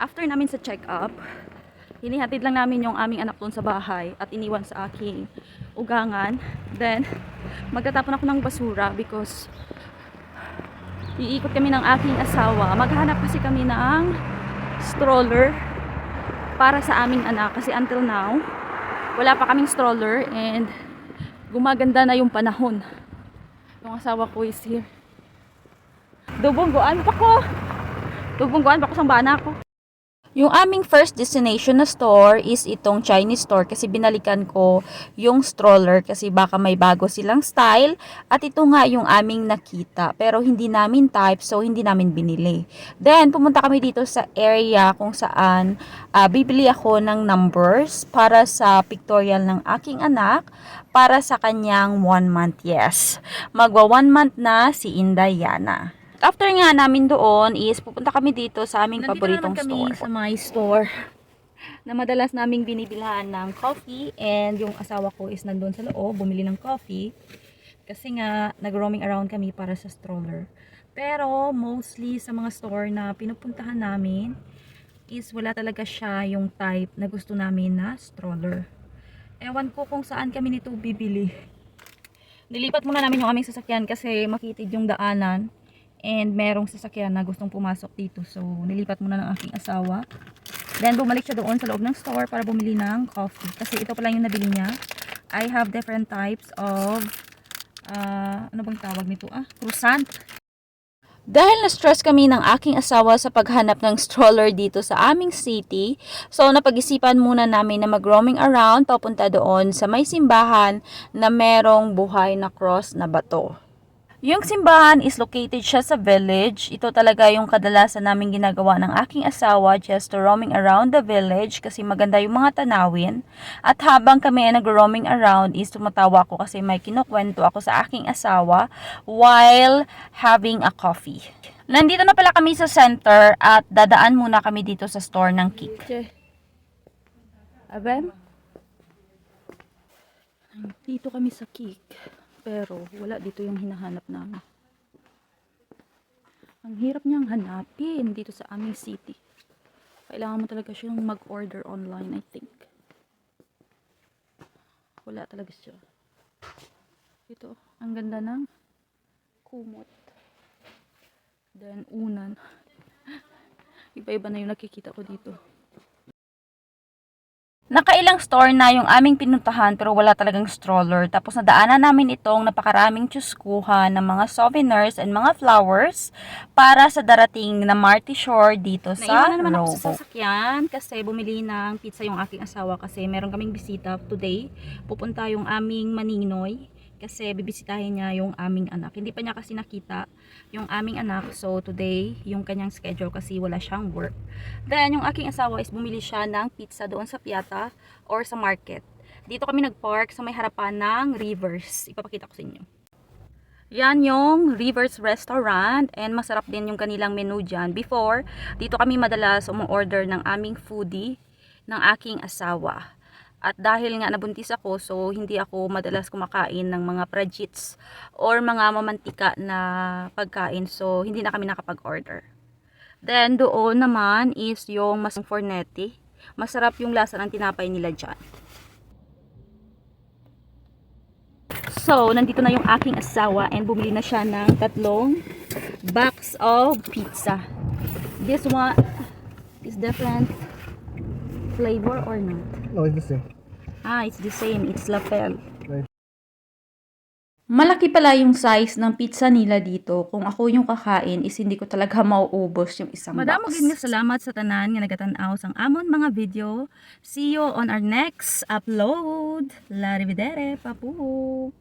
After namin sa check-up, hinihatid lang namin yung aming anak doon sa bahay at iniwan sa aking ugangan. Then, magtatapon ako ng basura because iikot kami ng aking asawa. Maghanap kasi kami ng stroller para sa aming anak. Kasi until now, wala pa kaming stroller and gumaganda na yung panahon. Yung asawa ko is here. Dubonggoan pa ko sa bana ko. Yung aming first destination na store is itong Chinese store kasi binalikan ko yung stroller kasi baka may bago silang style at ito nga yung aming nakita pero hindi namin type so hindi namin binili. Then pumunta kami dito sa area kung saan bibili ako ng numbers para sa pictorial ng aking anak para sa kanyang 1 month. Yes, magwa 1 month na si Indayana. After nga namin doon is pupunta kami dito sa aming paboritong store. Sa my store na madalas naming binibilhan ng coffee and yung asawa ko is nandun sa loob bumili ng coffee kasi nga nag-roaming around kami para sa stroller. Pero mostly sa mga store na pinupuntahan namin is wala talaga siya yung type na gusto namin na stroller. Ewan ko kung saan kami nito bibili. Nilipat muna namin yung aming sasakyan kasi makitid yung daanan. And merong sasakyan na gustong pumasok dito. So, nilipat muna ng aking asawa. Then, bumalik siya doon sa loob ng store para bumili ng coffee. Kasi ito pa lang yung nabili niya. I have different types of, ano bang tawag nito? Croissant. Dahil na-stress kami ng aking asawa sa paghanap ng stroller dito sa aming city, so napag-isipan muna namin na mag-roaming around papunta doon sa may simbahan na merong buhay na cross na bato. Yung simbahan is located siya sa village. Ito talaga yung kadalasan namin ginagawa ng aking asawa just to roaming around the village kasi maganda yung mga tanawin. At habang kami ay nag-roaming around is tumatawa ako kasi may kinukwento ako sa aking asawa while having a coffee. Nandito na pala kami sa center at dadaan muna kami dito sa store ng Kik. Aben? Dito kami sa Kik. Pero wala dito yung hinahanap namin. Ang hirap niyang hanapin dito sa aming city. Kailangan mo talaga siyang mag-order online, I think. Wala talaga siya. Ito, ang ganda ng kumot. Then, unan. Iba-iba na yung nakikita ko dito. Nakailang store na yung aming pinuntahan pero wala talagang stroller. Tapos nadaanan namin itong napakaraming tiyuskuhan ng mga souvenirs and mga flowers para sa darating na Marty Shore dito sa Naiwan na naman ako Robo. sa sasakyan kasi bumili ng pizza yung aking asawa kasi meron kaming bisita today. Pupunta yung aming maninoy kasi bibisitahin niya yung aming anak. Hindi pa niya kasi nakita yung aming anak. So today, yung kanyang schedule kasi wala siyang work. Then yung aking asawa is bumili siya ng pizza doon sa Piata or sa market. Dito kami nagpark sa may harapan ng Rivers. Ipapakita ko sa inyo. Yan yung Rivers Restaurant and masarap din yung kanilang menu dyan. Before, dito kami madalas umu-order ng aming foodie ng aking asawa. At dahil nga nabuntis ako, so hindi ako madalas kumakain ng mga prajits or mga mamantika na pagkain. So hindi na kami nakapag-order. Then doon naman is yung Masang Fornetti. Masarap yung lasa ng tinapay nila dyan. So nandito na yung aking asawa and bumili na siya ng 3 box of pizza. This one is different flavor or not? No, it's the same. It's the same. It's lapel. Right. Malaki pala yung size ng pizza nila dito. Kung ako yung kakain is hindi ko talaga mauubos yung isang Madamo box. gid nga salamat sa tanan nga nagatanaw sang amon mga video. See you on our next upload. La rivedere, papu.